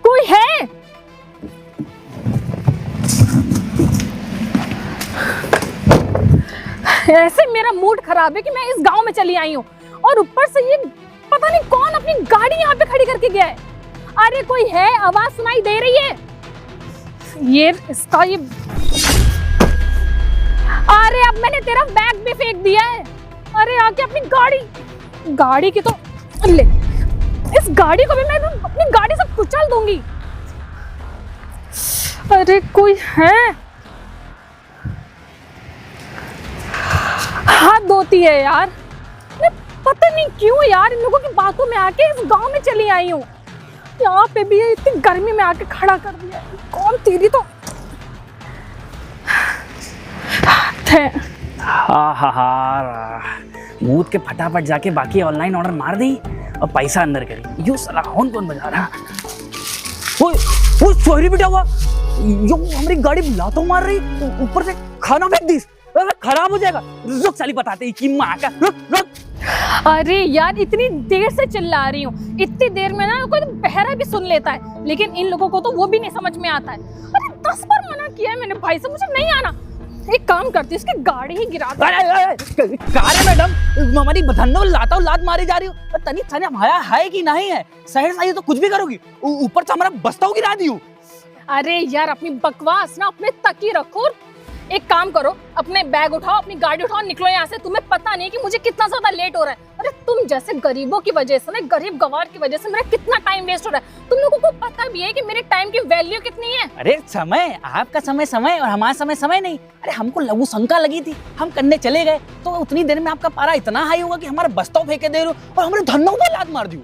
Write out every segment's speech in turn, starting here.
कोई है? ऐसे मेरा मूड खराब है कि मैं इस गांव में चली आई हूँ और ऊपर से ये पता नहीं कौन अपनी गाड़ी यहाँ पे खड़ी करके गया है। अरे कोई है? आवाज सुनाई दे रही है? ये इसका ये, अरे अब मैंने तेरा बैग भी फेंक दिया है। अरे आके अपनी गाड़ी की तो ले, इस गाड़ी को भी मैं अपनी गाड़ी से कुचल दूंगी। अरे कोई है? हाथ धोती है यार। मैं पता नहीं क्यों यार इन लोगों की बातों में आके इस गांव में चली आई हूँ। यहाँ पे भी इतनी गर्मी में आके खड़ा कर दिया। कौन तेरी तो मूद के फटाफट जाके बाकी ऑनलाइन ऑर्डर मार दी और पैसा अंदर करी। यो साला कौन बजा रहा? वो चोरी बेटा हुआ यो हमारी गाड़ी लातों मार रही, ऊपर से खाना फेंक दी, खराब हो जाएगा। रुक साली बताते ही कि माँ का रुक। अरे यार इतनी देर से चिल्ला रही हूँ, इतनी देर में ना कोई बहरा भी सुन लेता है, लेकिन इन लोगों को तो वो भी नहीं समझ में आता है। अरे 10 बार मना किया है मैंने भाई से, मुझे नहीं आना। एक काम करती हूँ, इसकी गाड़ी ही गिरा दो। अरे मैडम हमारी धन्नो लात मारी जा रही हो, तनी थाने हमारा है कि नहीं है? शहर से तो कुछ भी करोगी, ऊपर से हमारा बस्ता गिरा दी। अरे यार अपनी बकवास ना अपने तक ही रखो। एक काम करो, अपने बैग उठाओ, अपनी गाड़ी उठाओ, निकलो यहाँ से। तुम्हें पता नहीं कि मुझे कितना ज्यादा लेट हो रहा है। अरे तुम जैसे गरीबों की वजह से ना, गरीब गवार की वजह से मेरा कितना टाइम वेस्ट हो रहा है। तुम लोगों को पता भी है कि मेरे टाइम की वैल्यू कितनी है। अरे समय, आपका समय और हमारा समय नहीं। अरे हमको लघु शंका लगी थी, हम करने चले गए तो उतनी देर में आपका पारा इतना हाई होगा कि हमारा बस्ता फेंके दे रहे हो और हमारे धन्नों पे लात मार दी।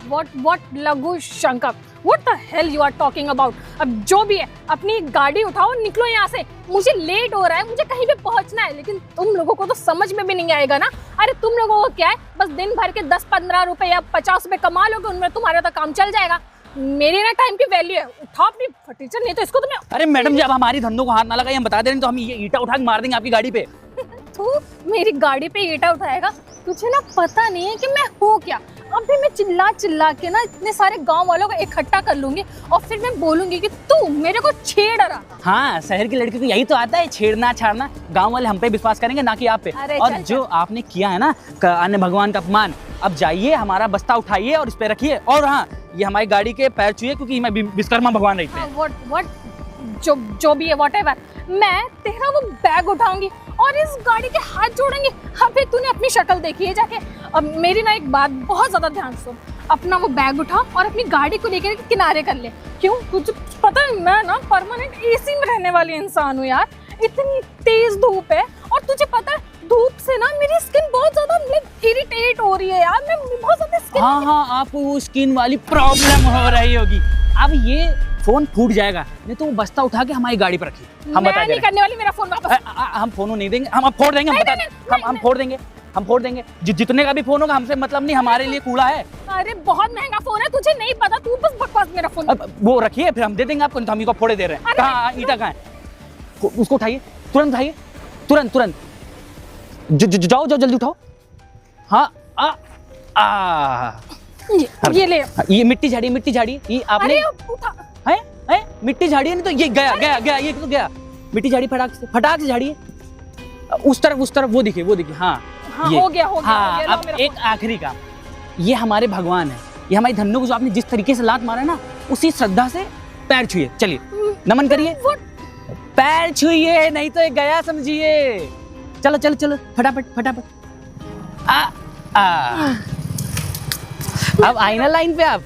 What लघु शंका? What the hell you are talking about? अब जो भी है अपनी गाड़ी उठाओ, निकलो यहाँ से। मुझे लेट हो रहा है, मुझे कहीं पे पहुँचना है, लेकिन तुम लोगों को तो समझ में भी नहीं आएगा ना। अरे तुम लोगों को क्या है, बस दिन भर के 10-15 रुपए या 50 रुपए कमा लोगे, उनमें तुम्हारा तो काम चल जाएगा। मेरी ना टाइम की वैल्यू है। उठाओ अपनी फटीचर, नहीं तो इसको तुम्हें। अरे मैडम जब हमारी धंधों को हाथ ना लगाए, हम बता दे रहे हैं, तो हम ये ईटा उठा के मार देंगे आपकी गाड़ी पे। तू मेरी गाड़ी पे ईटा उठाएगा? तुझे ना पता नहीं है कि मैं हूँ क्या। अभी मैं चिल्ला के ना इतने सारे गांव वालों को इकट्ठा कर लूंगी और फिर मैं बोलूंगी कि तू मेरे को छेड़ रहा। हाँ, शहर की लड़की को यही तो आता है, छेड़ना छाड़ना। गांव वाले हम पे विश्वास करेंगे, ना कि आप पे। और चल, जो आपने किया है ना अन्य भगवान का अपमान, अब जाइए हमारा बस्ता उठाइए और इस पे रखिए। और हाँ, ये हमारी गाड़ी के पैर छुइए, क्योंकि मैं विश्वकर्मा भगवान रहते हैं। जो भी है व्हाटएवर, मैं तेरा वो बैग उठाऊंगी और इस गाड़ी के हाथ जोड़ेंगे। अबे तूने अपनी शक्ल देखी है जाके। अब मेरी ना एक बात बहुत ज्यादा ध्यान सुन, अपना वो बैग उठा और अपनी गाड़ी को लेकर किनारे कर ले। क्यों? तुझे पता है मैं ना परमानेंट एसी में रहने वाली इंसान हूँ यार। इतनी तेज धूप है और तुझे पता है धूप से ना मेरी स्किन बहुत ज्यादा इरिटेट हो रही है यार। मैं बहुत ज्यादा स्किन। हाँ, आपको वो स्किन वाली प्रॉब्लम हो रही होगी। अब ये फोन फूट जाएगा, नहीं तो वो बस्ता उठा के हमारी गाड़ी पर रखिए। हम बता नहीं करने वाली, मेरा फोन वापस। हम फोन नहीं देंगे, हम फोड़ देंगे। हम फोड़ देंगे। जितने का भी फोन होगा हमसे मतलब नहीं, हमारे लिए कूड़ा है। अरे बहुत महंगा फोन है, तुझे नहीं पता, तू बस बकवास। मेरा फोन वो रखिए, फिर हम दे देंगे आपको। हम को फोड़े दे रहे हैं। कहाँ ईटा कहाँ है? उसको उठाइए, तुरंत उठाइए, तुरंत। जाओ जल्दी उठाओ। हाँ ये ले, ये मिट्टी झाड़ी ये आपने है मिट्टी झाड़ी है, नहीं तो ये गया ये तो गया। मिट्टी झाड़ी फटाक से झाड़िए। उस तरफ वो दिखे। हाँ ये हो गया। हाँ, अब एक आखिरी काम, ये हमारे भगवान है, ये हमारी धन्नों को जो आपने जिस तरीके से लात मारा ना, उसी श्रद्धा से पैर छुइए। चलिए नमन करिए, पैर छुइए, नहीं तो ये गया समझिए। चलो फटाफट। अब आई ना लाइन पे आप।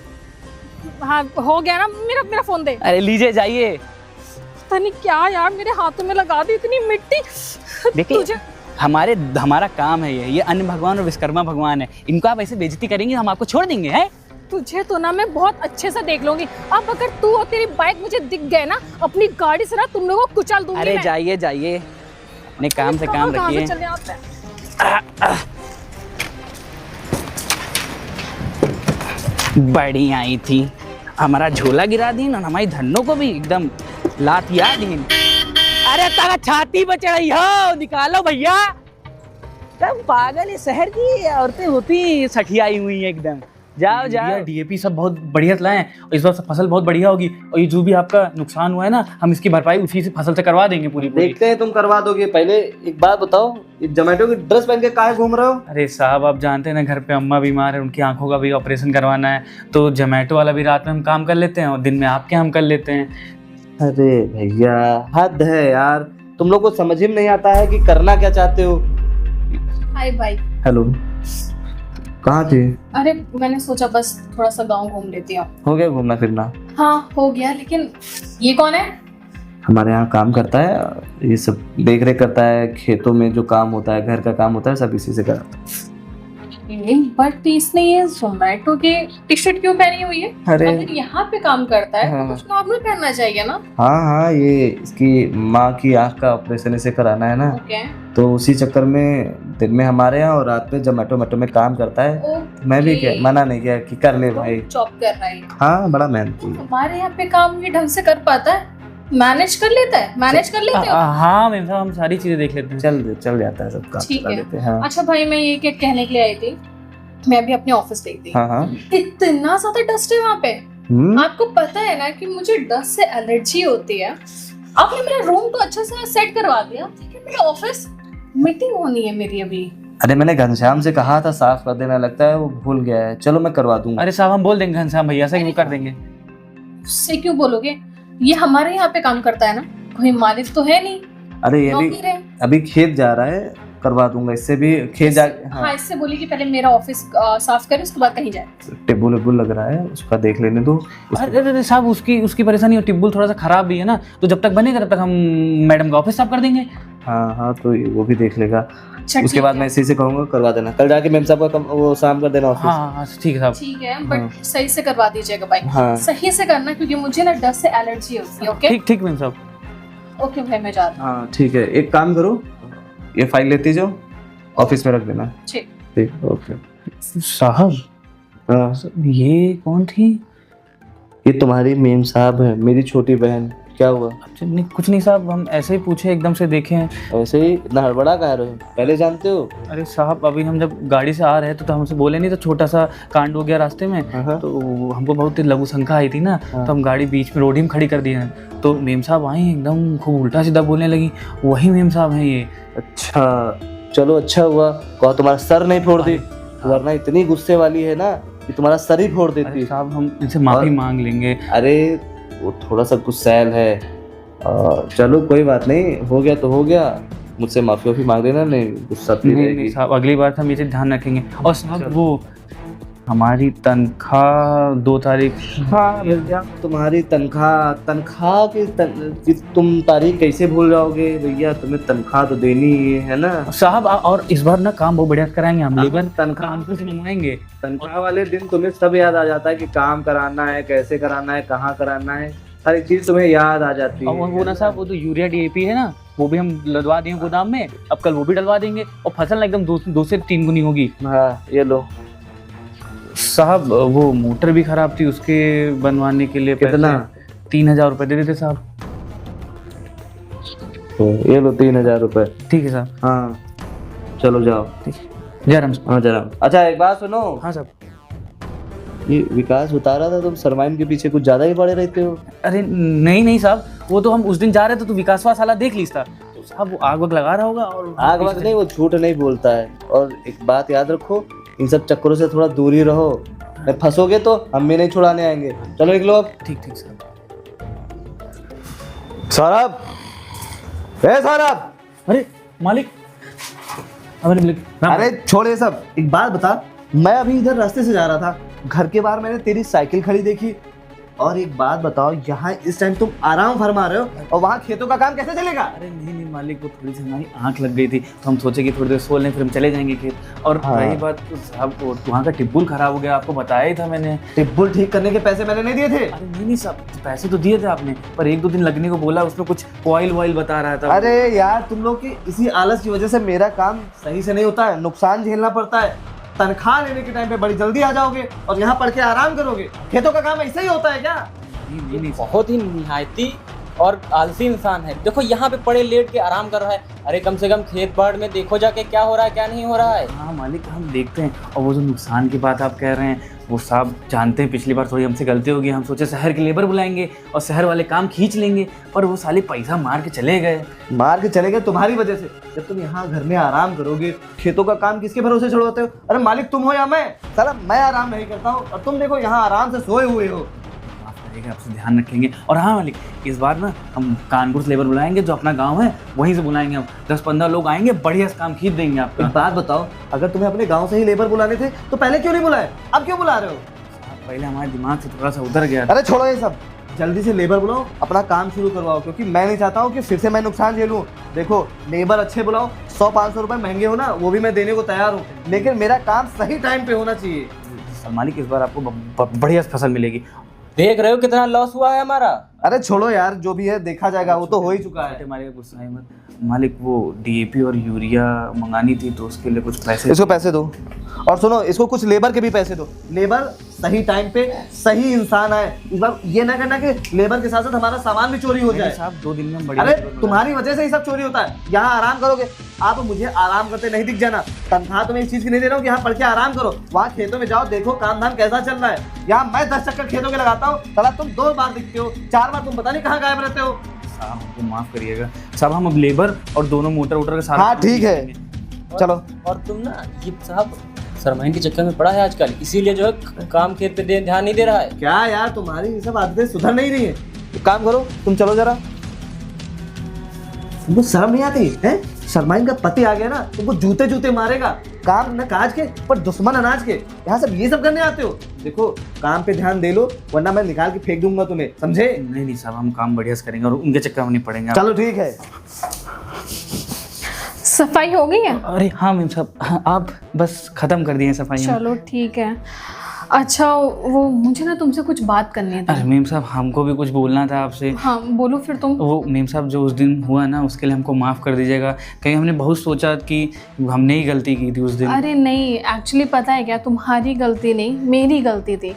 हाँ हो गया ना। मेरा फोन दे। अरे लीजिए, जाइए। पता नहीं क्या यार मेरे हाथों में लगा दी इतनी मिट्टी। देखिए हमारा काम है ये अन्य भगवान और विश्वकर्मा भगवान है, इनको आप ऐसे बेइज्जती करेंगे हम आपको छोड़ देंगे हैं? तुझे तो ना मैं बहुत अच्छे से देख लूंगी। अब अगर तू और तेरी बाइक मुझे दिख गए ना, अपनी गाड़ी से ना तुम लोगों को कुचल दूंगी। अरे जाइए, अपने काम से काम रखिए। बड़ी आई थी, हमारा झोला गिरा दी ना, हमारी धन्नों को भी एकदम लात याद दी। अरे तारा छाती पे चढ़ाई हो, निकालो भैया। तब पागल है, शहर की औरतें होती सठियाई हुई एकदम। जाओ जाओ। डीएपी सब बहुत बढ़िया लाए हैं और इस बार फसल बहुत बढ़िया होगी और ये जो भी आपका नुकसान हुआ है ना हम इसकी भरपाई उसी से फसल से करवा देंगे पूरी। देखते हैं तुम करवा दोगे। पहले एक बात बताओ, ये जोमेटो की ड्रेस पहन के काहे घूम रहे हो? अरे साहब आप जानते हैं ना घर पे अम्मा बीमार है, उनकी आंखों का भी ऑपरेशन करवाना है, तो जोमेटो वाला भी रात में हम काम कर लेते हैं और दिन में आपके हम कर लेते हैं। अरे भैया हद है यार, तुम लोग को समझ ही नहीं आता है कि करना क्या चाहते हो। हाय भाई। हेलो, कहाँ थे? अरे मैंने सोचा बस थोड़ा सा गांव घूम लेती हूँ। हो गया घूमना फिरना? हाँ हो गया, लेकिन ये कौन है? हमारे यहाँ काम करता है, ये सब देख रेख करता है, खेतों में जो काम होता है, घर का काम होता है, सब इसी से कराता है। बट इसने ये जोमेटो की टी शर्ट क्यों पहनी हुई है? अरे अगर यहाँ पे काम करता है हाँ। तो कुछ नॉर्मल पहनना चाहिए ना। हाँ हाँ, ये इसकी माँ की आँख का ऑपरेशन इसे कराना है ना, ओके तो उसी चक्कर में दिन में हमारे यहाँ और रात में जोमेटो में काम करता है। ओके। मैं भी क्या मना नहीं किया कि कर ले भाई। जॉब कर रहा है। हाँ बड़ा मेहनती है। हमारे यहाँ पे काम ये ढंग से कर पाता है? मैनेज कर लेता है? मैनेज कर लेते हो? हाँ मैम साहब हम सारी चीजें देख लेते हैं। चल जाता है सब काम ठीक चला है। लेते हैं। हाँ अच्छा भाई, मैं ये क्या कहने के लिए आई थी, मैं भी अपने ऑफिस गई थी। हाँ हाँ। इतना ज्यादा डस्ट है वहाँ पे। आपको पता है ना कि मुझे डस्ट से एलर्जी होती है। आपने मेरा रूम तो अच्छा से सेट करवा दिया, लेकिन मेरा ऑफिस, मीटिंग होनी है मेरी अभी। अरे मैंने घनश्याम से कहा था साफ कर देना, लगता है वो भूल गया है। चलो मैं करवा दूंगा। अरे साहब हम बोल देंगे घनश्याम भैया से वो कर देंगे। उससे क्यों बोलोगे? ये हमारे यहाँ पे काम करता है ना, कोई मालिक तो है नहीं। अरे ये नौकर है। अभी खेत जा रहा है, करवा दूंगा इससे भी। खेत जा हाँ, इससे बोलिए कि पहले मेरा ऑफिस साफ करे, उसके बाद कहीं जाए। टेबुल वेबुल लग रहा है, उसका देख लेने दो। अरे साहब उसकी परेशानी और टिब्बुल थोड़ा सा खराब भी है ना, तो जब तक बनेगा तब तक हम मैडम का ऑफिस साफ कर देंगे। हाँ हाँ, तो वो भी देख लेगा। अच्छा, उसके बाद मैं इसी से कहूंगा करवा देना। कल जाके मैम साहब का वो शाम कर देना ऑफिस। हाँ ठीक है साहब। ठीक है, बट सही से करवा दीजिएगा भाई। हाँ सही से करना, क्योंकि मुझे ना डस्ट से एलर्जी होती है। ओके ठीक ठीक मैम साहब। ओके भाई, मैं जाती हूँ। हाँ ठीक है, एक काम करो, ये फाइल लेती जाओ, ऑफिस में रख देना। ठीक। ठीक ओके। साहब हाँ, ये कौन थी? ये तुम्हारी मेम साहब है, मेरी छोटी बहन। क्या हुआ? अच्छा, नहीं कुछ नहीं साहब, हम ऐसे ही पूछे, एकदम से देखे हैं। ऐसे ही इतना हड़बड़ा कह रहे हो? पहले जानते हो? अरे साहब अभी हम जब गाड़ी से आ रहे थे तो हमसे बोले नहीं, तो छोटा सा कांड हो गया रास्ते में, हाँ। तो हमको बहुत लघु शंका आई थी ना, हाँ। तो हम गाड़ी बीच में रोड ही में खड़ी कर दी है। तो मेम साहब आई एकदम खूब उल्टा सीधा बोलने लगी, वही मेम साहब हैं ये। अच्छा चलो, अच्छा हुआ कहा तुम्हारा सर नहीं फोड़ दी, हाँ। वरना इतनी गुस्से वाली है ना कि तुम्हारा सर ही फोड़ अरे देती। साहब हम इनसे माफी और- मांग लेंगे। अरे वो थोड़ा सा गुस्सैल है। चलो कोई बात नहीं, हो गया तो हो गया, मुझसे माफी मांग लेना, नहीं गुस्सा पी नहीं रहेगी। साहब अगली बार से हम ये ध्यान रखेंगे। और साहब वो हमारी तनख्वाह 2 तारीख। हाँ भैया, तुम्हारी तनख्वाह की तुम तारीख कैसे भूल जाओगे भैया? तुम्हें तनख्वाह तो देनी ही है ना साहब और इस बार ना काम बहुत बढ़िया कराएंगे हम लेबर तनख्वाह कानपुर से मंगवाएंगे। तनख्वाह वाले दिन तुम्हें सब याद आ जाता है कि काम कराना है, कैसे कराना है, कहाँ कराना है, हर एक चीज तुम्हें याद आ जाती और है। वो ना साहब वो तो यूरिया डीएपी है ना, वो भी हम डलवा दिए गोदाम में, अब कल वो भी डलवा देंगे और फसल ना एकदम 2 से 3 गुनी होगी। हाँ ये लो। साहब वो मोटर भी खराब थी, उसके बनवाने के लिए कितना? 3000 रुपए दे देते साहब। तो ये लो 3000 रुपए। ठीक है साहब। हाँ चलो जाओ। जयराम। हाँ जरा। अच्छा एक बात सुनो, हाँ साहब। ये विकास बता रहा था तुम सरमाइन के पीछे कुछ ज्यादा ही पड़े रहते हो। अरे नहीं साहब, वो तो हम उस दिन जा रहे थे तो विकासवा साला देख ली था, तो साहब वो आग वग लगा रहा होगा। और आग वक्त नहीं, वो झूठ नहीं बोलता है। और एक बात याद रखो, इन सब चक्करों से थोड़ा दूरी रहो, नहीं फंसोगे तो हम भी नहीं छुड़ाने आएंगे। चलो निकलो अब। ठीक साहब। सौरभ, ए सौरभ। अरे मालिक। अरे छोड़ ये सब, एक बात बता, मैं अभी इधर रास्ते से जा रहा था, घर के बाहर मैंने तेरी साइकिल खड़ी देखी, और एक बात बताओ, यहाँ इस टाइम तुम आराम फरमा रहे हो और वहाँ खेतों का काम कैसे चलेगा? अरे नहीं मालिक, वो थोड़ी सी हमारी आंख लग गई थी, तो हम सोचे कि थोड़ी देर सो लें, फिर हम चले जाएंगे खेत। और हाँ। रही बात तो साहब वहाँ का टिब्बुल खराब हो गया, आपको बताया ही था मैंने। टिब्बुल ठीक करने के पैसे मैंने नहीं दिए थे। अरे नहीं साहब, पैसे तो दिए थे आपने, पर 1-2 दिन लगने को बोला, उसमें कुछ ऑयल बता रहा था। अरे यार, तुम लोग की इसी आलस की वजह से मेरा काम सही से नहीं होता है, नुकसान झेलना पड़ता है। तनख्वाह लेने के टाइम पे बड़ी जल्दी आ जाओगे और यहाँ पढ़ के आराम करोगे। खेतों का काम ऐसा ही होता है क्या? नहीं बहुत ही निहायती और आलसी इंसान है। देखो यहाँ पे पड़े लेट के आराम कर रहा है, अरे कम से कम खेत बाड़ में देखो जाके क्या हो रहा है क्या नहीं हो रहा है। हाँ मालिक, हम देखते हैं। और वो जो नुकसान की बात आप कह रहे हैं, वो साहब जानते हैं पिछली बार थोड़ी हमसे गलती होगी, हम सोचे शहर के लेबर बुलाएंगे और शहर वाले काम खींच लेंगे, पर वो साले पैसा मार के चले गए। मार के चले गए तुम्हारी वजह से। जब तुम यहाँ घर में आराम करोगे, खेतों का काम किसके भरोसे छोड़वाते हो? अरे मालिक तुम हो या मैं? साला मैं आराम नहीं करता हूँ और तुम देखो यहाँ आराम से सोए हुए हो। आपसे ध्यान रखेंगे। और हाँ मालिक, इस बार ना हम कानपुर से लेबर बुलाएंगे, जो अपना गांव है वहीं से बुलाएंगे हम। 10-15 लोग आएंगे, बढ़िया से काम खींच देंगे आपका। एक बात बताओ, अगर तुम्हें अपने गांव से ही लेबर बुलाने थे तो पहले क्यों नहीं बुलाए? अब क्यों बुला रहे हो? पहले हमारे दिमाग से थोड़ा सा उतर गया। अरे छोड़ो ये सब, जल्दी से लेबर बुलाओ, अपना काम शुरू करवाओ, क्योंकि मैं नहीं चाहता हूँ कि फिर से मैं नुकसान झेलूँ। देखो लेबर अच्छे बुलाओ, 100-500 रुपए महंगे हो ना, वो भी मैं देने को तैयार हूँ, लेकिन मेरा काम सही टाइम पे होना चाहिए। मालिक इस बार आपको बढ़िया फसल मिलेगी। देख रहे हो कितना लॉस हुआ है हमारा। अरे छोड़ो यार, जो भी है देखा जाएगा, वो तो हो ही चुका है। हमारे गुस्सा मत मालिक, वो डीएपी और यूरिया मंगानी थी तो उसके लिए कुछ पैसे। इसको पैसे दो, और सुनो इसको कुछ लेबर के भी पैसे दो। लेबर सही टाइम पे सही इंसान आए। इस बार ये ना करना कि लेबर के साथ साथ हमारा सामान भी चोरी हो जाए। साहब 2 दिन में बढ़िया। अरे तुम्हारी वजह से ही सब चोरी होता है। यहाँ आराम करोगे, आप मुझे आराम करते नहीं दिख जाना। तनख्वाह तो मैं इस चीज की नहीं दे रहा हूँ कि यहाँ पढ़ के आराम करो। वहाँ खेतों में जाओ, देखो काम धाम कैसा चल रहा है। यहाँ मैं 10 चक्कर खेतों के लगाता हूँ, साला तुम 2 बार दिखते हो, 4 बार तुम पता नहीं कहाँ गायब रहते हो। साहब हमको माफ करिएगा साहब, हम अब लेबर और दोनों मोटर के साथ। हाँ ठीक है, चलो। और तुम ना ये साहब सरमाइन के चक्कर में पड़ा है आजकल, इसीलिए जो है काम खेत पे ध्यान नहीं दे रहा है। क्या यार, तुम्हारी ये सब आदतें सुधर नहीं रही है। तो काम करो, तुम चलो जरा। तुमको शर्म नहीं आती है? सरमाइन का पति आ गया ना, तुमको जूते जूते मारेगा। काम न काज के पर दुश्मन अनाज के, यहाँ सब ये सब करने आते हो। देखो काम पे ध्यान दे लो, वरना मैं निकाल के फेंक दूंगा तुम्हें, समझे? नहीं साहब, हम काम बढ़िया से करेंगे और उनके चक्कर में नहीं पड़ेंगे। चलो ठीक है। सफाई हो गई है? अरे हाँ मैम साहब, हाँ, आप बस खत्म कर दिए सफाई। चलो ठीक है। अच्छा वो मुझे ना तुमसे कुछ बात करनी थी। अरे मेम साहब हमको भी कुछ बोलना था आपसे। हाँ बोलो फिर तुम। वो मेम साहब जो उस दिन हुआ ना, उसके लिए हमको माफ़ कर दीजिएगा। कहीं हमने बहुत सोचा कि हमने ही गलती की थी उस दिन। अरे नहीं, एक्चुअली पता है क्या, तुम्हारी गलती नहीं मेरी गलती थी।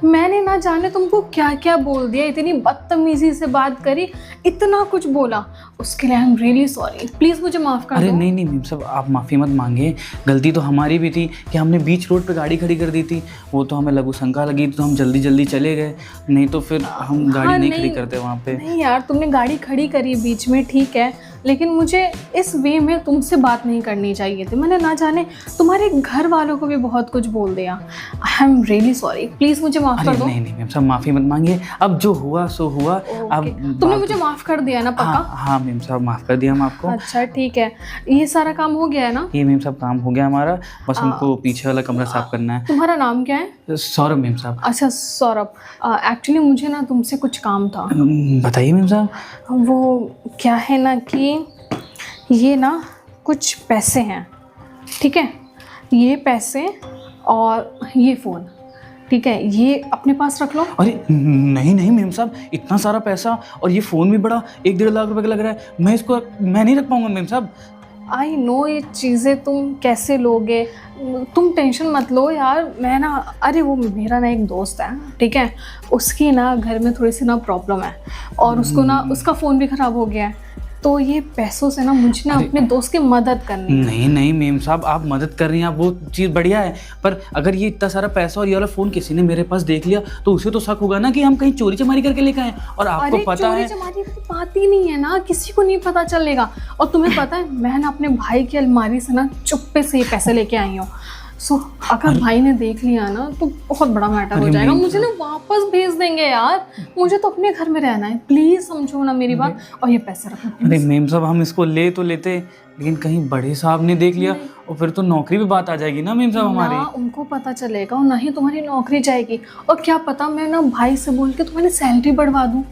मैंने ना जाने तुमको क्या क्या बोल दिया, इतनी बदतमीजी से बात करी, इतना कुछ बोला, उसके लिए I am really sorry. Please मुझे माफ़ कर दो। अरे नहीं मेम साहब, आप माफ़ी मत मांगे, गलती तो हमारी भी थी कि हमने बीच रोड पे गाड़ी खड़ी कर दी थी। वो तो हमें लघु शंका लगी तो हम जल्दी जल्दी चले गए, नहीं तो फिर हम गाड़ी नहीं खड़ी करते वहाँ पे। नहीं यार, तुमने गाड़ी खड़ी करी बीच में, ठीक है, लेकिन मुझे इस वे में तुमसे बात नहीं करनी चाहिए थी। मैंने ना जाने तुम्हारे घर वालों को भी बहुत कुछ बोल दिया। I am really sorry, please मुझे माफ़ कर दो। नहीं नहीं मैम साहब, माफ़ी मत मांगिए, अब जो हुआ सो हुआ। अब तुमने मुझे माफ़ कर दिया ना, पक्का? हाँ मैम साहब, माफ़ कर दिया हम आपको। अच्छा ठीक है, ये सारा काम हो गया है ना? ये मैम साहब काम हो गया हमारा, बस हमको पीछे वाला कमरा साफ करना है। तुम्हारा नाम क्या है? सौरभ मैम साहब। अच्छा सौरभ, एक्चुअली मुझे ना तुमसे कुछ काम था। बताइए मैम साहब। वो क्या है ना कि ये ना कुछ पैसे हैं, ठीक है, ये पैसे और ये फ़ोन, ठीक है, ये अपने पास रख लो। अरे नहीं नहीं मैम साहब, इतना सारा पैसा और ये फ़ोन भी बड़ा 1-1.5 लाख रुपए का लग रहा है, मैं नहीं रख पाऊंगा मैम साहब। आई नो ये चीज़ें तुम कैसे लोगे, तुम टेंशन मत लो यार। मैं ना, अरे वो मेरा ना एक दोस्त है, ठीक है, उसकी ना घर में थोड़ी सी ना प्रॉब्लम है और उसको ना उसका फ़ोन भी ख़राब हो गया है, तो ये पैसों से ना मुझे ना अपने दोस्त की मदद करनी है। नहीं नहीं मेम साहब, आप मदद कर रही हैं, आप वो चीज़ बढ़िया है, पर अगर ये इतना सारा पैसा और ये वाला फ़ोन किसी ने मेरे पास देख लिया तो उसे तो शक होगा ना कि हम कहीं चोरी चमारी करके लेके आए। और आपको पता है चोरी चमारी की बात ही नहीं है ना, किसी को नहीं पता चलेगा। और तुम्हें पता है मैं ना अपने भाई की अलमारी से ना चुप्पे से ये पैसे लेके आई हूँ। सो अगर भाई ने देख लिया ना तो बहुत बड़ा मैटर हो जाएगा, मुझे ना वापस भेज देंगे यार। मुझे तो अपने घर में रहना है, प्लीज़ समझो ना मेरी बात, और ये पैसे रखो। अरे मेम साहब हम इसको ले तो लेते, लेकिन कहीं बड़े साहब ने देख लिया और फिर तो नौकरी भी बात आ जाएगी ना मेम साहब हमारी। ना उनको पता चलेगा और ना ही तुम्हारी नौकरी जाएगी, और क्या पता मैं ना भाई से बोल के तुम्हारी सैलरी बढ़वा दूँ,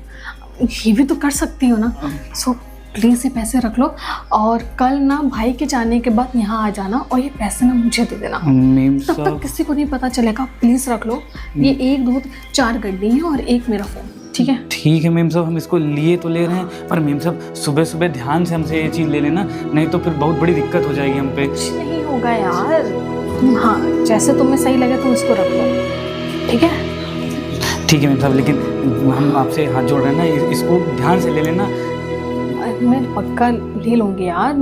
ये भी तो कर सकती हो ना। सो प्लीज़ ये पैसे रख लो और कल ना भाई के जाने के बाद यहाँ आ जाना और ये पैसे ना मुझे दे देना। तब तक किसी को नहीं पता चलेगा, प्लीज़ रख लो। ये 1, 2, 4 गड्डी है और एक मेरा फ़ोन, ठीक है? ठीक है मेम साहब, हम इसको लिए तो ले रहे हैं, पर मेम साहब सुबह सुबह ध्यान से हमसे ये चीज़ ले लेना, नहीं तो फिर बहुत बड़ी दिक्कत हो जाएगी हम पे। कुछ नहीं होगा यार, हाँ जैसे तुम्हें सही लगे तुम इसको रख लो, ठीक है? ठीक है मेम साहब, लेकिन हम आपसे हाथ जोड़ रहे हैं ना, इसको ध्यान से ले लेना। मैं पक्का ले लूँगी यार,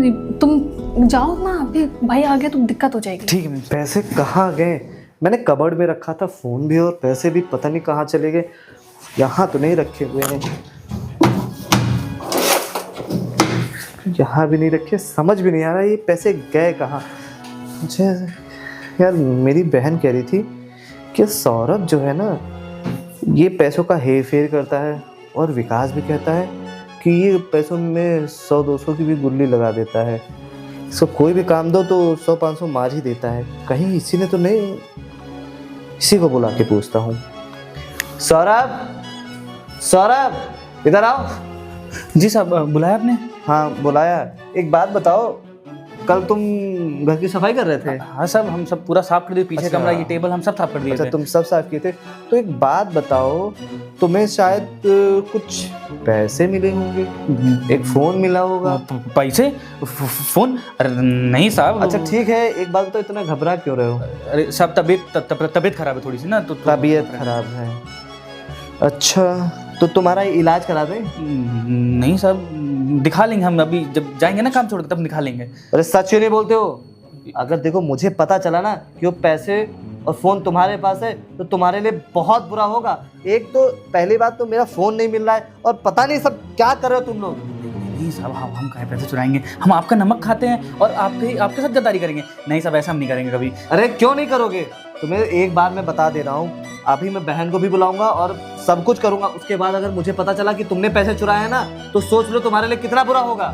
तुम जाओ ना, अभी भाई आ गया तो दिक्कत हो जाएगी। ठीक है, पैसे कहाँ गए? मैंने कबर्ड में रखा था फ़ोन भी और पैसे भी, पता नहीं कहाँ चले गए। यहाँ तो नहीं रखे हुए हैं, यहाँ भी नहीं रखे, समझ भी नहीं आ रहा ये पैसे गए कहाँ। मुझे यार मेरी बहन कह रही थी कि सौरभ जो है ना ये पैसों का हेर फेर करता है, और विकास भी कहता है कि ये पैसों में 100-200 की भी गुल्ली लगा देता है। इसको कोई भी काम दो तो 100-500 मार ही देता है। कहीं इसी ने तो नहीं, इसी को बुला के पूछता हूँ। सौरभ, सौरभ इधर आओ। जी साहब, बुलाया आपने? हाँ बुलाया। एक बात बताओ, कल तुम घर की सफाई कर रहे थे? हाँ साहब, हम सब पूरा साफ कर दिए, पीछे अच्छा। कमरा, ये टेबल हम सब साफ कर दिए अच्छा थे। तुम सब साफ किए थे। तो एक बात बताओ, तुम्हें शायद कुछ पैसे मिले होंगे, एक फोन मिला होगा। पैसे? फोन? अरे नहीं साहब। अच्छा ठीक है, एक बात बताओ, इतना घबरा क्यों रहे हो? अरे साहब, तबीयत खराब है थोड़ी सी ना, तो तबीयत खराब है? अच्छा तो तुम्हारा इलाज करा दें? नहीं साहब, दिखा लेंगे हम, अभी जब जाएंगे ना काम छोड़ के तब दिखा लेंगे। अरे सच क्यों नहीं बोलते हो? अगर देखो मुझे पता चला ना कि वो पैसे और फ़ोन तुम्हारे पास है तो तुम्हारे लिए बहुत बुरा होगा। एक तो पहली बात तो मेरा फ़ोन नहीं मिल रहा है, और पता नहीं सब क्या कर रहे हो तुम लोग। नहीं साहब, हम कहीं पैसे चुराएंगे? हम आपका नमक खाते हैं और आपके साथ गद्दारी करेंगे? नहीं साहब, ऐसा हम नहीं करेंगे कभी। अरे क्यों नहीं करोगे? तुम्हें एक बार मैं बता दे रहा हूँ, अभी मैं बहन को भी बुलाऊंगा और सब कुछ करूंगा। उसके बाद अगर मुझे पता चला कि तुमने पैसे चुराए हैं ना, तो सोच लो तुम्हारे लिए कितना बुरा होगा।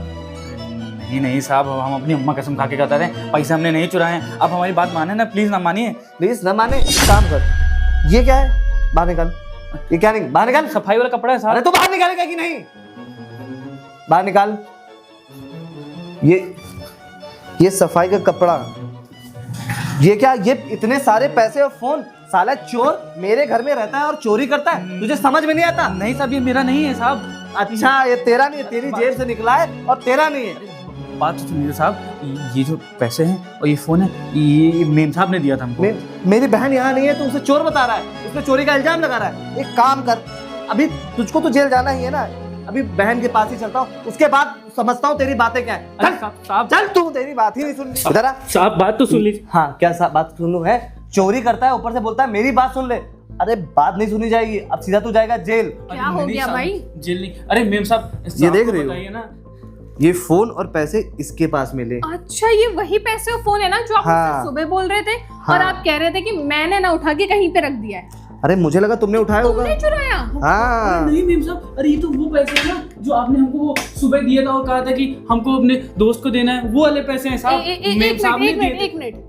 नहीं साहब, हम अपनी अम्मा कसम खा के कहते हैं पैसे हमने नहीं चुराए हैं। आप हमारी बात माने ना, प्लीज ना मानिए। प्लीज ना माने? एक काम कर, ये क्या है, बाहर निकाल। ये क्या नहीं, बाहर निकाल। सफाई वाला कपड़ा है साहब। अरे तो बाहर निकालेगा कि नहीं? बाहर निकाल। ये सफाई का कपड़ा, ये क्या, ये इतने सारे पैसे और फोन। साला चोर मेरे घर में रहता है और चोरी करता है, तुझे समझ में नहीं आता? नहीं साहब, ये मेरा नहीं है साहब। अच्छा ये तेरा नहीं है, तेरी जेब से निकला है और तेरा नहीं है। बात तो सुनिए साहब, ये जो पैसे हैं और ये फोन है, ये मेम साहब ने दिया था हमको। मेरी बहन यहाँ नहीं है तो उसे चोर बता रहा है, उसने चोरी का इल्जाम लगा रहा है। एक काम कर, अभी तुझको तो जेल जाना ही है ना, अभी बहन के पास ही चलता हूँ, उसके बाद समझता हूँ तेरी बातें क्या है। चल साहब, चल, तू तेरी बात ही नहीं सुन। इधर आ। साहब बात तो सुन लीजिए। हाँ क्या बात सुन लूँ? है चोरी करता है, ऊपर से बोलता है मेरी बात सुन ले। अरे बात नहीं सुनी जाएगी, अब सीधा तू जाएगा जेल। क्या हो गया भाई? जेल नहीं, अरे मेम साहब, ये देख रही हो? बताइए ना, ये फोन और पैसे इसके पास मिले। अच्छा, ये वही पैसे और फोन है ना जो आप हाँ। मुझसे सुबह बोल रहे थे? हाँ। और आप कह रहे थे कि मैंने ना उठा के कहीं पे रख दिया है। अरे मुझे लगा तुमने उठाया होगा। तुमने चुराया? हाँ नहीं मेम साहब, अरे ये तो वो पैसे हैं ना जो आपने हमको वो सुबह दिया था और कहा था कि हमको अपने दोस्त को देना है, वो वाले पैसे हैं साहब। मेम साहब ने दिए थे। एक मिनट,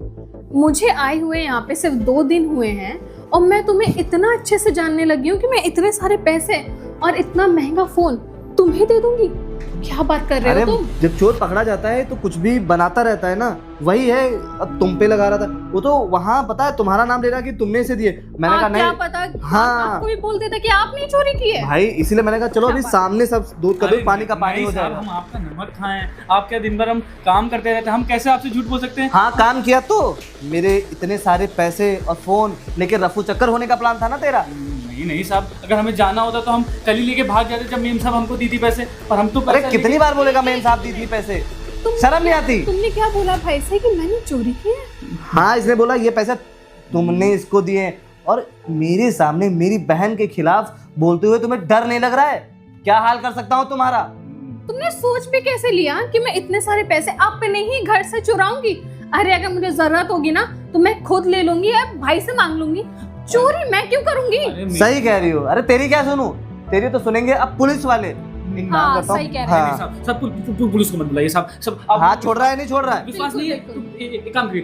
मुझे आए हुए यहाँ पे सिर्फ 2 दिन हुए हैं और मैं तुम्हें इतना अच्छे से जानने लगी हूँ कि मैं इतने सारे पैसे और इतना महंगा फोन तुम्हें दे दूंगी? क्या बात कर रहे हो तुम? जब चोर पकड़ा जाता है तो कुछ भी बनाता रहता है ना, वही है। अब तुम पे लगा रहा था वो, तो वहाँ पता है तुम्हारा नाम ले रहा कि तुमने इसे दिए। मैंने कहा नहीं। क्या पता, हाँ। आपको भी बोल देता कि आपने चोरी की है भाई, इसीलिए मैंने कहा चलो अभी सामने सब दूध का दूध पानी का पानी नहीं हो साहब, जाएगा। हम आपका नमक खाएं, आप क्या दिन भर हम काम करते रहते हैं, हम कैसे आपसे झूठ बोल सकते हैं? हाँ काम किया तो मेरे इतने सारे पैसे और फोन लेके रफू चक्कर होने का प्लान था ना तेरा? नहीं साहब, अगर हमें जाना होता तो हम कल ही लेके भाग जाते जब मेम साहब हमको दी थी पैसे। पर हम तो अरे पैसे कितनी बार बोलेगा मेम साहब दी थी पैसे? शर्म नहीं आती? तुमने क्या बोला भाई से कि मैंने चोरी की है? हाँ इसने बोला ये पैसे तुमने इसको दिए, और मेरे सामने मेरी बहन के खिलाफ बोलते हुए तुम्हें डर नहीं लग रहा है? क्या हाल कर सकता हूँ तुम्हारा? तुमने सोच भी कैसे लिया कि मैं इतने सारे पैसे आप पे नहीं घर से चुराऊंगी? अरे अगर मुझे जरूरत होगी ना तो मैं खुद ले लूंगी या भाई से मांग लूंगी। चोरी मैं क्यों करूंगी? सही कह रही हो। अरे तेरी क्या सुनूं, तेरी तो सुनेंगे अब पुलिस वाले। एक काम हाँ, करता हूं। सही कह रहे हैं। हाँ। सब पुलिस को मत बुलाइए साहब। सब आप हाथ छोड़ रहा है नहीं छोड़ रहा है? विश्वास नहीं है बिल्कुल, तो एक काम करिए,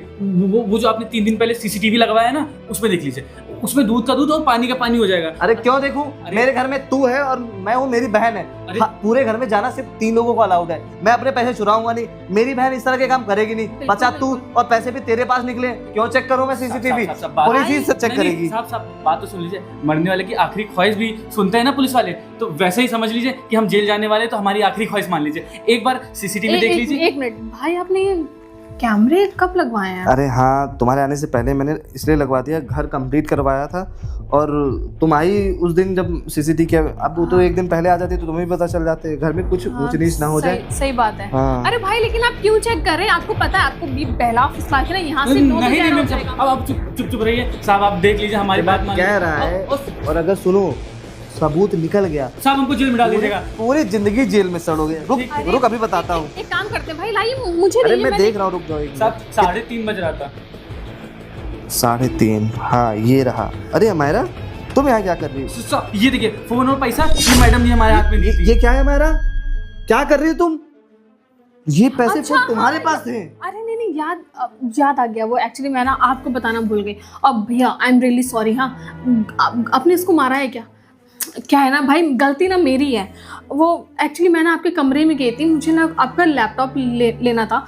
वो जो आपने 3 दिन पहले सीसीटीवी लगवाया है ना, उसमें देख लीजिए, उसमें दूध का दूध और पानी का पानी हो जाएगा। अरे क्यों देखूं? मेरे घर में तू है और मैं हूँ, मेरी बहन है। हाँ, पूरे घर में जाना सिर्फ 3 लोगों को अलाउड है। मैं अपने पैसे चुराऊंगा नहीं, मेरी बहन इस तरह के काम करेगी नहीं। बचा तू, और पैसे भी तेरे पास निकले। क्यों चेक करूं मैं सीसीटीवी? पुलिस ही से चेक करेगी। साहब बात तो सुन लीजिए, मरने वाले की आखिरी ख्वाहिश भी सुनते हैं ना पुलिस वाले, तो वैसे ही समझ लीजिए कि हम जेल जाने वाले, तो हमारी आखिरी ख्वाहिश मान लीजिए। एक बार सीसीटीवी देख लीजिए। एक मिनट भाई, आपने कैमरे कब लगवाए हैं? अरे हाँ, तुम्हारे आने से पहले मैंने इसलिए लगवा दिया, घर कंप्लीट करवाया था। और तुम आई उस दिन जब सीसीटीवी के, अब वो तो एक दिन पहले आ जाती तो तुम्हें भी पता चल जाते, घर में कुछ ऊंच नीच ना हो जाए। सही बात है। हाँ। अरे भाई लेकिन आप क्यों चेक कर रहे हैं? आपको पता है आपको भी बहला फुसला के ना यहाँ से नो नहीं नहीं नहीं साहब, अब आप चुप रहिए साहब, आप देख लीजिए हमारी बात मानिए। कह रहा है, और अगर सुनो सबूत निकल गया साहब हमको जेल में डाल दीजिएगा। पूरी जिंदगी जेल में सड़ोगे। रुक अभी बताता हूँ। एक काम करते हैं भाई, लाइए मुझे अरे दीजिए, मैं देख रहा हूँ, रुक जाओ एक साहब 3:30 बज रहा था। 3:30, हाँ ये रहा। अरे अमायरा तुम यहाँ क्या कर रही हो? साहब ये देखिए फोन और पैसा, ये मैडम ने हमारे हाथ में दी थी। ये क्या है अमायरा? क्या कर रही हो तुम? ये पैसे अच्छा, तुम्हारे पास थे? अरे नहीं याद आ गया। वो एक्चुअली मैं ना आपको बताना भूल गई। अब भैया आई एम रियली सॉरी। हाँ, आपने इसको मारा है क्या है ना भाई, गलती ना मेरी है। वो एक्चुअली मैं ना आपके कमरे में गई थी, मुझे ना आपका लैपटॉप लेना था,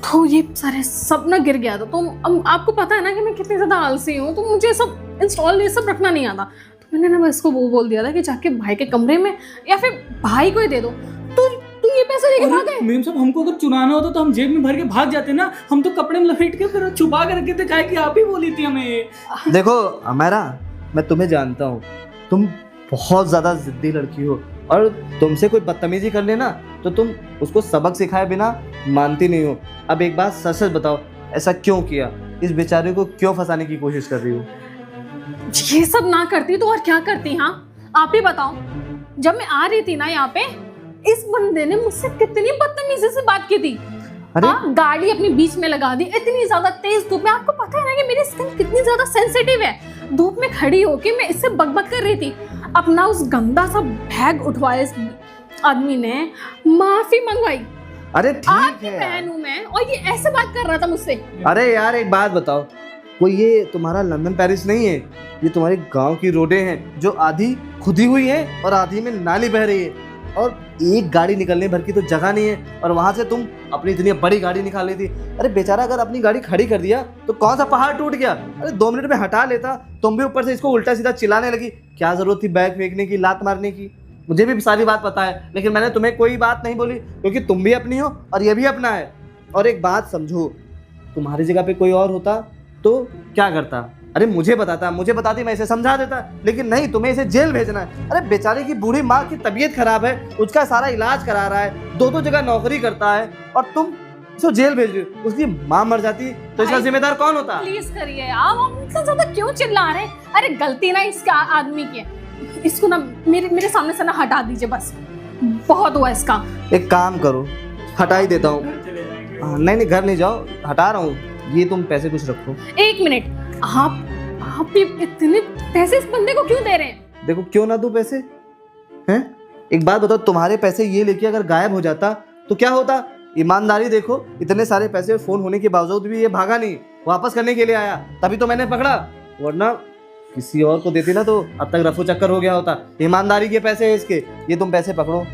तो ये सारे सब ना गिर गया था। तो आपको पता है ना कि मैं कितनी ज़्यादा आलसी हूँ, तो मुझे सब इंस्टॉल ये सब रखना नहीं आता। तो मैंने ना बस इसको वो बोल दिया था कि जाके भाई के कमरे में या फिर भाई को ही दे दो। तो ये पैसे लेके भाग गए। मैम साहब हमको अगर चुराना होता तो हम जेब में भर के भाग जाते ना, हम तो कपड़े में लपेट के फिर छुपा के रखे थे, काहे कि आप ही बोली थी हमें। देखो अमायरा, मैं तुम्हें जानता हूँ, तुम बहुत ज्यादा जिद्दी लड़की हो, और तुमसे कोई बदतमीजी कर लेना तो तुम उसको सबक सिखाए बिना मानती नहीं हो। अब एक बात सच सच बताओ, ऐसा क्यों किया? इस बेचारे को क्यों फंसाने की कोशिश कर रही हो? ये सब ना करती तो और क्या करती? हाँ आप ही बताओ। जब मैं आ रही थी ना यहाँ पे, इस बंदे ने मुझसे कितनी बदतमीजी से बात की थी। अरे गाड़ी अपनी बीच में लगा दी, इतनी ज्यादा तेज धूप में। आपको पता है ना कि मेरी स्किन कितनी ज्यादा सेंसिटिव है। धूप में खड़ी होके मैं इससे बकबक कर रही थी। अपना उस गंदा सा बैग उठवाया इस आदमी ने, माफी मंगवाई। अरे ठीक आपकी है बहन हूं मैं, और ये ऐसे बात कर रहा था मुझसे। अरे यार एक बात बताओ, कोई ये तुम्हारा लंदन पेरिस नहीं है, ये तुम्हारे गांव की रोडें हैं जो आधी खुदी हुई है और आधी में नाली बह रही है, और एक गाड़ी निकलने भर की तो जगह नहीं है, और वहां से तुम अपनी इतनी बड़ी गाड़ी निकाल ली थी। अरे बेचारा अगर अपनी गाड़ी खड़ी कर दिया तो कौन सा पहाड़ टूट गया? अरे 2 मिनट में हटा लेता। तुम भी ऊपर से इसको उल्टा सीधा चिल्लाने लगी। क्या जरूरत थी बैग फेंकने की, लात मारने की? मुझे भी सारी बात पता है, लेकिन मैंने तुम्हें कोई बात नहीं बोली क्योंकि तुम भी अपनी हो और ये भी अपना है। और एक बात समझो, तुम्हारी जगह पे कोई और होता तो क्या करता? अरे मुझे बताती, मैं इसे समझा देता, लेकिन नहीं, तुम्हें इसे जेल भेजना है। अरे बेचारे की बूढ़ी माँ की तबीयत खराब है, उसका सारा इलाज करा रहा है, 2 जगह नौकरी करता है, और तुम इसको जेल भेज रहे हो। उसकी माँ मर जाती तो इसका जिम्मेदार कौन होता? प्लीज करिए आप हमसे ज्यादा क्यों चिल्ला रहे हैं? अरे गलती ना इसका आदमी की है, इसको ना मेरे सामने से ना हटा दीजिए, बस बहुत हुआ इसका। एक काम करो, हटा ही देता हूँ। नहीं घर नहीं जाओ, हटा रहा हूँ। ये तुम पैसे कुछ रखो। 1 मिनट, आप ये इतने पैसे इस बंदे को क्यों दे रहे हैं? देखो क्यों ना दूं पैसे हैं? एक बात बताओ, तुम्हारे पैसे ये लेके अगर गायब हो जाता तो क्या होता? ईमानदारी देखो, इतने सारे पैसे फोन होने के बावजूद भी ये भागा नहीं, वापस करने के लिए आया, तभी तो मैंने पकड़ा, वरना किसी और को देती ना तो अब तक रफू चक्कर हो गया होता। ईमानदारी के पैसे है इसके, ये तुम पैसे पकड़ो।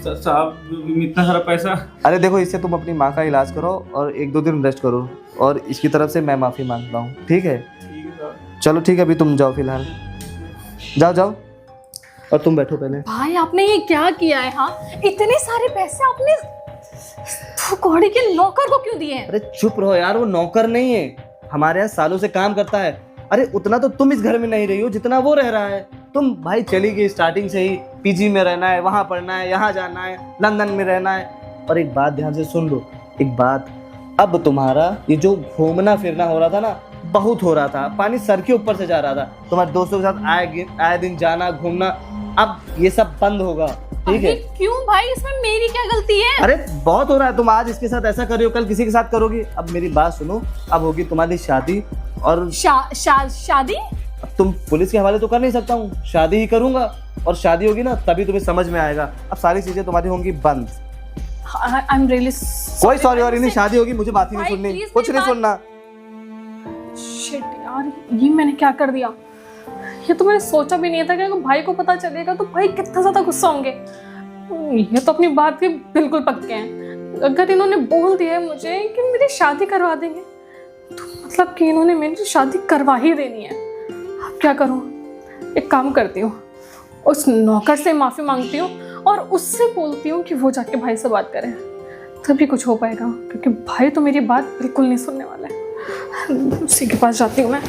साहब इतना सारा पैसा? अरे देखो, इससे तुम अपनी माँ का इलाज करो और 1-2 दिन रेस्ट करो, और इसकी तरफ से मैं माफ़ी मांगता हूँ, ठीक है? चलो ठीक है, अभी तुम जाओ, फिलहाल जाओ, और तुम बैठो पहले। भाई आपने ये क्या किया है? हाँ, इतने सारे पैसे आपने घोड़ी के नौकर को क्यों दिए हैं? अरे चुप रहो यार, वो नौकर नहीं है, हमारे यहाँ सालों से काम करता है। अरे उतना तो तुम इस घर में नहीं रही हो जितना वो रह रहा है। तुम भाई चली गई स्टार्टिंग से ही, पीजी में रहना है, वहाँ पढ़ना है, यहाँ जाना है, लंदन में रहना है। और एक बात ध्यान से सुन लो, एक बात, अब तुम्हारा ये जो घूमना फिरना हो रहा था ना, बहुत हो रहा था, पानी सर के ऊपर से जा रहा था। तुम्हारे दोस्तों के साथ आए दिन जाना घूमना, अब ये सब बंद होगा, ठीक है? क्यों भाई, इसमें मेरी क्या गलती है? अरे बहुत हो रहा है, तुम आज इसके साथ ऐसा कर रही हो, कल किसी के साथ करोगी। अब मेरी बात सुनो, अब होगी तुम्हारी शादी, और शादी? अब तुम पुलिस के हवाले तो कर नहीं सकता हूँ, शादी ही करूंगा, और शादी होगी ना तभी तुम्हें समझ में आएगा। अब सारी चीजें तुम्हारी होंगी बंद। I'm really कोई सॉरी और नहीं, शादी होगी, मुझे बात ही नहीं भाई, सुननी, please कुछ मेरी नहीं सुनना। शिट यार, ये मैंने क्या कर दिया? ये तो मैंने सोचा भी नहीं था कि अगर भाई को पता चलेगा तो भाई कितना ज्यादा गुस्सा होंगे। ये तो अपनी बात के बिल्कुल पक्के हैं। अगर इन्होंने बोल दिया है मुझे कि मेरी शादी करवा देंगे, तो मतलब कि इन्होंने मेरी शादी करवा ही देनी है। अब क्या करूँ? एक काम करती हूँ, उस नौकर से माफ़ी मांगती हूँ और उससे बोलती हूँ कि वो जाके भाई से बात करें, तभी कुछ हो पाएगा, क्योंकि भाई तो मेरी बात बिल्कुल नहीं सुनने वाला है। उसी के पास जाती हूँ मैं।